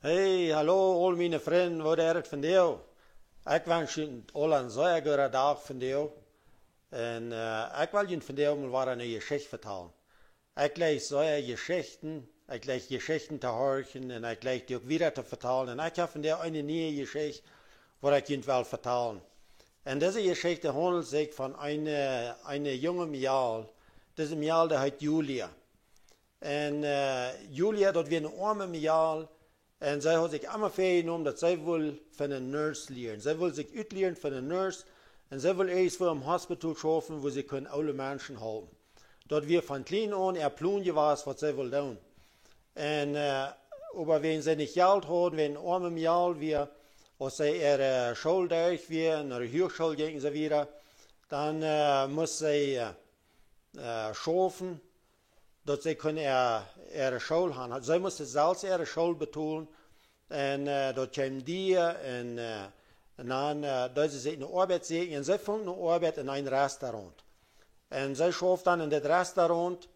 Hey, hallo, al mijn vrienden, wat is het van jou? Ik wens je al een zeer goede dag van jou. En ik wil je van jou mal een Geschichte vertellen. Ik lees zeer Geschichten, ik lees Geschichten te horen en ik lees die ook wieder te vertellen. En ik heb van jou een nieuwe Geschichte, wat ik je wil vertellen. En deze Geschichte handelt zich van een jonge Mial. Deze Mial, die heet Julia. En Julia, dat weer een arme Mial. En zij had zich allemaal voorgenomen dat zij wil van een nurse leren. Zij wil zich uitleren van een nurse. En zij wil eerst voor een hospital schaffen, waar ze kunnen oude mensen helpen. Dat weer van klein aan plan was, wat zij wil doen. En, aber wenn sie nicht Geld haben, wenn ein armer Mial wir, als sie ihre Schule durch wir, nach der Hochschule gehen sie wieder, dann muss sie schaffen, dat zij kunnen ihre Schule haben. Zij moesten zelfs ihre Schule betalen. En dat kwam die en dan dat ze zich in de arbeid zetten. En zij vonden een arbeid in een restaurant. En zij schoof dan in dat restaurant.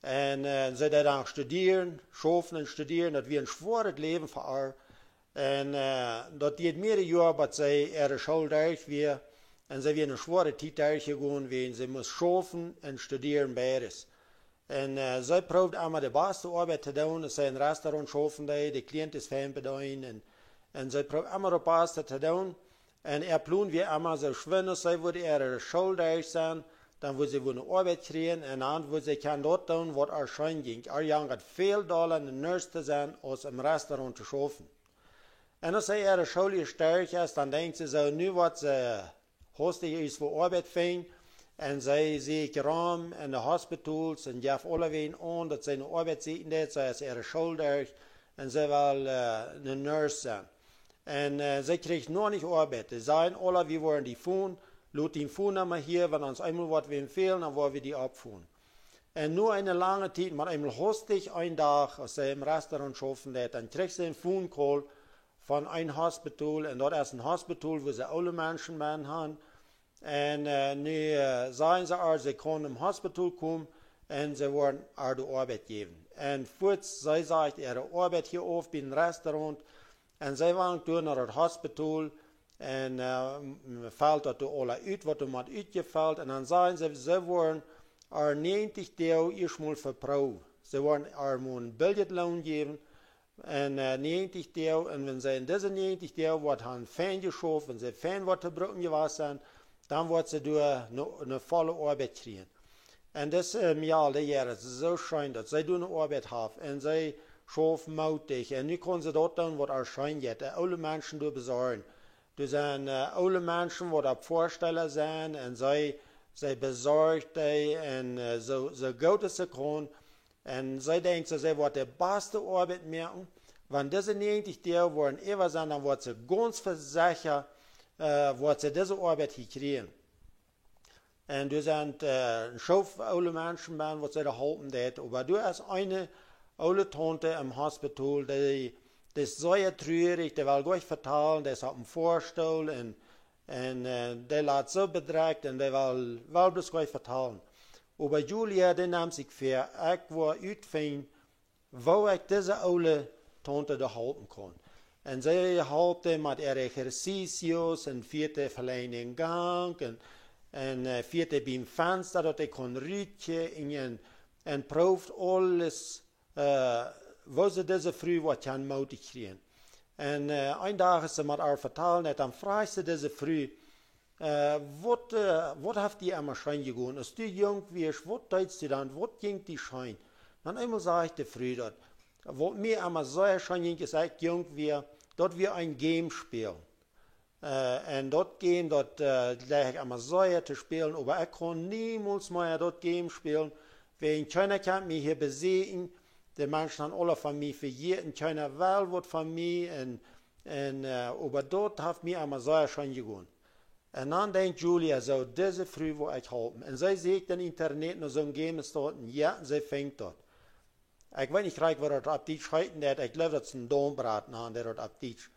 En zij deed dan studeren, schoven en studeren. Dat was een zwaar leven voor haar. En dat deed meerdere jaren dat zij ihre Schule durch weer. En zij weer een zware tijd durchgegaan, want ze moest schoven en studeren beides. En zij probeert allemaal de beste arbeid te doen. Als zij in een restaurant schaffen, de cliënt is fijn bedienen. En zij probeert allemaal de beste te doen. En plan weer allemaal zo schwinnen. Zij worden ihre Schule durch zijn. Dan wordt ze weer een arbeid krijgen. En dan wordt ze kan dat doen wat er schijn ging. Er ging het veel dollar een nurse te zijn, als im restaurant te schaffen. En als zij ihre Schule sterk is, dan denkt ze zo, nu wat ze hostig is voor arbeid fijn. En zij zie ik ram in de hospitals en geef alleween aan dat zij een arbeid zitten deed. Zij is ihre schuldig en zij wil een nurse zijn. En zij kreeg nog niet arbeid. Ze zeiden alle, we worden die voeren. Laat die voeren maar hier, want ons eenmaal wat we empfehlen, dan worden we die opvoeren. En nu een lange tijd, maar eenmaal hostig een dag, als zij im restaurant schaffen deed, dan kreeg ze een phone call van een hospital. En dat is een hospital, waar ze oude mensen bij hebben. En nu zeggen ze kunnen im Hospital komen en ze worden de arbeid geven. En voorts, zij zegt ihre arbeid hier auf bij een restaurant. En zij waren toen naar het hospital. En valt dat alle uit, wat er moet uitgevalt. En dan zeggen ze worden 90 deel eerstmal verprouwen. Ze worden een biljetloon geven. En 90 deel. En wenn ze in deze 90 deel wordt han fijn geschoven, wenn ze fijn wordt te broken gewas zijn, dan wordt ze door een volle arbeid krijgen. En dat is ja, de jaren zo schijn dat zij doen een arbeid hebben. En zij schaffen moutig. En nu kunnen ze dat doen wat er schijn gaat. De oude mensen door bezorgen. Er zijn oude mensen wat op voorstellen zijn. En zij bezorgt die. En zo goed als ze kunnen. En zij denken ze wordt de beste arbeid merken. Want deze 90 deel worden even zijn, dan wordt ze ganz verzekerd. Wordt ze deze arbeid gekregen. En er zijn een schof oude mensen bij wat ze er helpen deed. Maar er is een oude tante im hospital, die is zeer treurig, die wil gleich vertellen, die is op een voorstel en die laat zo bedreigt en die wil dus gleich vertellen. Maar Julia, die nam zich voor, ik wil uitvinden, wo ik deze oude tante de helpen kon. En zij helpte met exercicios en vierte verleden in gang en vierte bij een venster dat ik kon ruiken en proeft alles wo ze deze vrouw wat kan moedig krijgen. En een dag is ze met haar vertellen en dan vraagt ze deze vrouw wat heeft die allemaal schijn gegaan? Als die jong was, wat deed ze dan? Wat ging die schijn? Dan eenmaal zegt de vrouw dat wat mir allemaal zo schijn ging, is ik jong weer, dat we een game spelen. En dat game, dat leg ik allemaal zo te spelen, maar ik kon niemals meer dat game spelen. Wenn keiner kann mich hier besiegen, die Menschen haben alle von mir verjährt, und keiner will was von mir, aber dort hat mir einmal so schon gegangen. Und dann denkt Julia so, diese Früh, wo ich helfen. Und sie sieht im Internet noch so ein Game dort, und ja, sie fängt dort. Ich weiß nicht, was dort auf Deutsch heißt, ich glaube, das ist ein Dombraten, der dort auf Deutsch.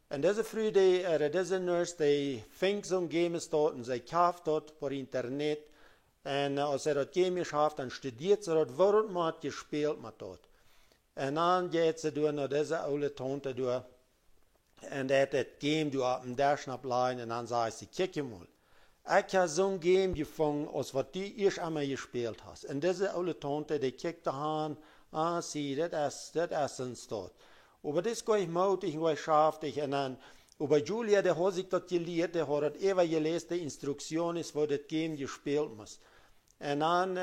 Und diese Früh, diese Nurse, die fängt so ein Game dort, und sie kauft dort per Internet. En als ze dat game geschafft, dan studeert ze dat, waarom man hat gespielt met dat. En dan gaat ze door naar deze oude tante door. En dat het game door op een dashnap lijn. En dan zei ze, kijk je mal. Ik heb zo'n game gevangen, als wat die eerst einmal gespielt hast. En deze oude tante, die kijkt aan, zie, dat is een stad. Aber das ist gleich mutig, gleich schaftig. Und dann, über Julia, der hat sich das gelehrt, der hat immer gelesen, die Instruktionen, wo das Game gespielt muss. Und dann,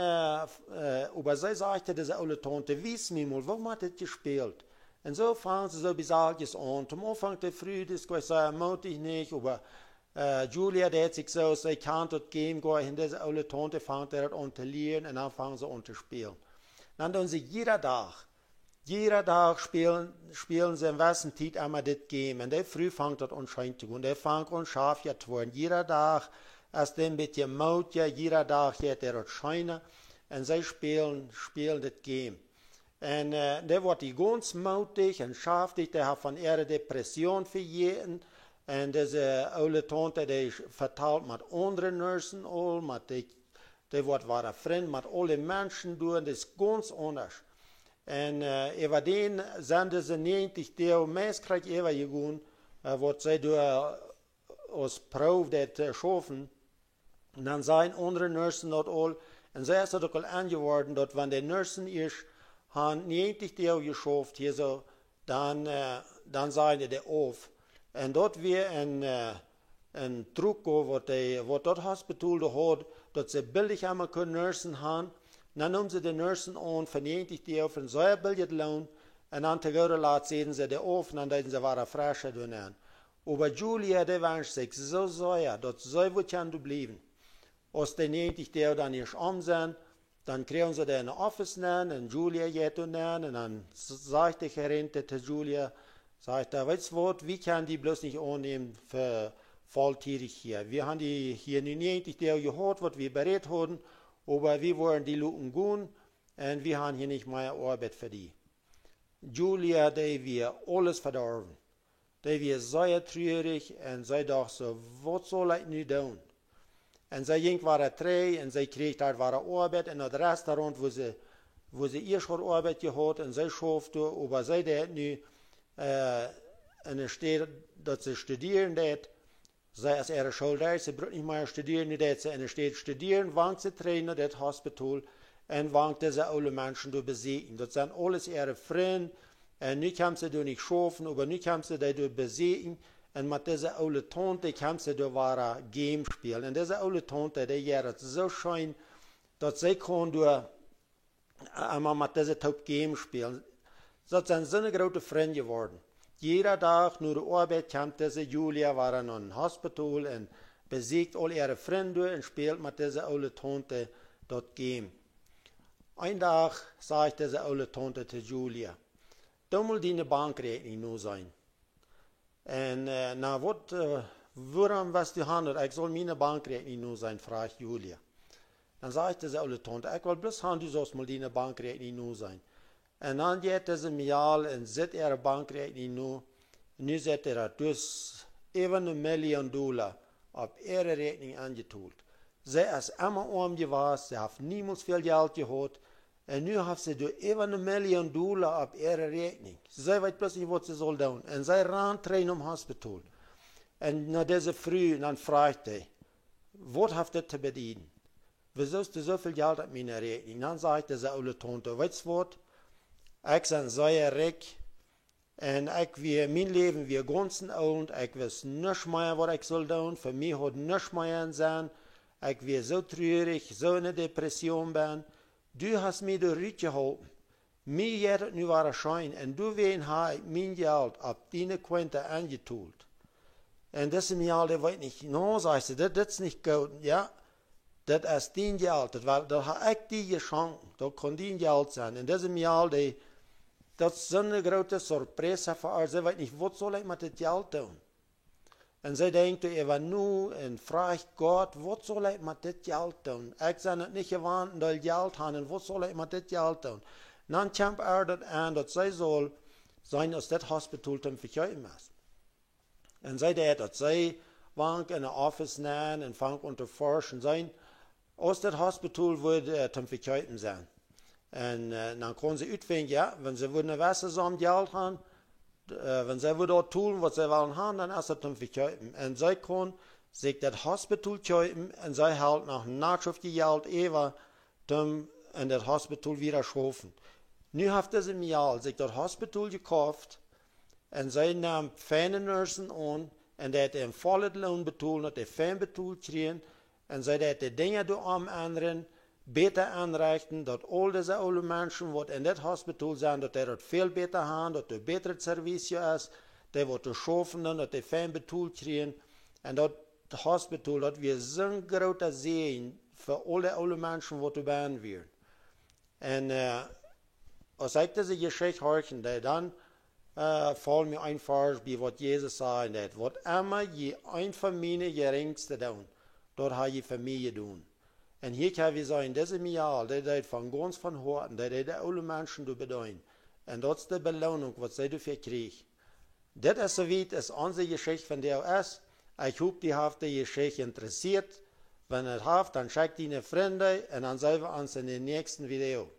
über sie sagte diese alte Tante, wiss mir mal, warum hat das gespielt? Und so fangen sie so besorgt an. Zum Anfang der Früh, das gleich so mutig nicht, aber Julia, der hat sich so, sie kann das Game gleich, und diese alte Tante fängt das an zu lernen, und dann fangen sie an zu spielen. Dann tun sie jeder Tag spielen sie im wessen Zeit einmal das Game. Und der früh fängt das anscheinend zu tun. Der fängt an scharf zu werden. Jeder Tag ist ein bisschen Maut, jeder Tag geht der scheinen. Und sie spielen das Game. Und der wird die ganz mutig und scharfig. Der hat von ihrer Depression für jeden. Und diese alte Tante, die verteilt mit anderen Nursen all, der wird ein Freund mit allen Menschen durch. Das ist ganz anders. En über den sind ze 90 deel meest krijgt even gegaan, wordt zij door als proef dat schaffen. En dan zijn andere nursen dat al, en zij is het ook al aangeworden, dat wanneer de nursen is, han 90 deel geschaft, hier zo, dan zijn die af. En dat weer een truc, wat dat hospital had, dat ze billig allemaal kunnen nursen hebben. Dan noemen ze de nursen aan van 90 deel van zo'n biljetloon. En dan tegenwoordig laat zetten ze de af en dan deden ze waar frischer doen aan. Maar Julia, die wenscht zich zo zeer dat zij wat kan blijven. Als de 90 deel dan eerst om zijn, dan krijgen ze de in de office aan en Julia gaat doen aan. En dan zegt de gerente te Julia, zegt hij, weet je wat, wie kan die bloos niet aannemen voor volltijdig hier. We hebben die hier nu 90 deel gehad, wat we bereid hadden. Aber wir wollen die Luken gehen und wir haben hier nicht mehr Arbeit für die. Julia, die wir alles verdorben. Die wir sehr traurig und sie dachte so, was soll ich nu tun? Und sie ging war 3 und sie kriegte halt Arbeit in das Restaurant, wo sie ihr schon Arbeit gehabt und sie schaffte, aber sie hat nu in der Stadt, dass sie studieren hat. Zij is ihre Schuld, ze braucht nicht mehr studieren, dat ze in der Stadt studieren, wangt ze trainen, das Hospital, und wangt diese alle Menschen durch besiegen. Das sind alles ihre Freunde, und nu kann sie durch nicht schaffen, aber nu kann sie durch besiegen, und mit dieser alle Tante kann sie durch wahre Game spielen. Und diese alle Tante, die geht so schön, dass sie kann durch einmal mit dieser Top Game spielen. Das sind so eine große Freunde geworden. Jeder Tag nur der Arbeit kommt diese Julia, war in einem Hospital und besiegt all ihre Freunde und spielt mit dieser alte Tante dort Game. Ein Tag sagt diese alte Tante zu Julia, da muss deine Bankrechnung nur sein. Und woran was du handelt, ich soll meine Bankrechnung nur sein, fragt Julia. Dann sagt diese alte Tante, ich will bloß haben, du sollst mal deine Bankrechnung nur sein. En dan gaat deze mial en zet ihre bankrekening nu. Nu zet dus even $1 miljoen op ihre rekening aangetuld. Zij is immer arm geweest, ze heeft niemals veel geld gehad. En nu heeft ze door even $1 miljoen op ihre rekening. Zij weet plötzlich wat ze zal doen. En zij ran trainen om hospital. En na deze früh, dan vraagt hij, wat heeft dit te bedienen? Wieso is er zoveel geld op mijn rekening? Dan zegt deze oude tante, weet je wat? Ik ben zeer rijk en mijn leven weer ganzen oud. Ik wist niets meer wat ik zal doen. Voor mij had niets meer in zijn. Ik weer zo treurig, zo in een depressie ben. Du hast mij eruit geholpen. Mij gaat het nu waarschijnlijk en du weet ik mijn geld op die Konto aangetuld. En deze mij die weet niet, nou zei ze, dat is niet goed. Ja, dat is dien geld. Dat heb ik die geschonken. Dat kon dien geld zijn. En deze mij dat is zo'n grote surprise voor haar. Ze weet niet, wat zal ik met het geld doen? En zij denkt even nu en vraagt God, wat zal ik met dit geld doen? Ik ben het niet gewend dat geld hebben, wat zal ik met dit geld doen? Dan komt er dat aan dat zij zal zijn als dit hospital te verkopen is. En zij deed dat. Zij wankt in de office na en vangt om te forschen zijn, als dit hospital wordt te verkopen zijn. En dan kon ze uitvinden, ja, wenn ze willen Wasser samen geld haben, wenn sie dort tun, was sie wollen haben, dann ist das dann für Käupen. Und sie können sich das Hospital kaufen und sie halt nach Nachschrift Geld über in das Hospital wieder schaffen. Nu hat diese Jahr sich das Hospital gekauft und sie nahmen feine Nursen an und die hat einen vollen Lohn betalt, hat die fein betalt kriegen und sie hat die Dinge durch anderen beter anrichten, dat al deze oude mensen wat in dit hospital zijn, dat die het veel beter hebben, dat er beter service is, die wat te schaffen, dat die fijn betaald krijgen. En dat het hospital, dat we zo'n grote zegen voor alle oude mensen wat te zijn weer. En als ik deze geschichte hoor, dan valt mir einfach bij wat Jezus zei, dat wat immer je een familie geringste doen, dat hij je familie doen. En hier kan we zeggen, deze Jahr, dat van ganz van Horten, dat de oude mensen doen bedeuten. En dat is de beloning wat zij dafür krijgen. Dit is zoiets als onze geschichte van der is. Ik hoop, die heeft die geschichte interessiert. Wenn het heeft, dan schickt die een vrienden en dan zien we ons in de nächsten Video.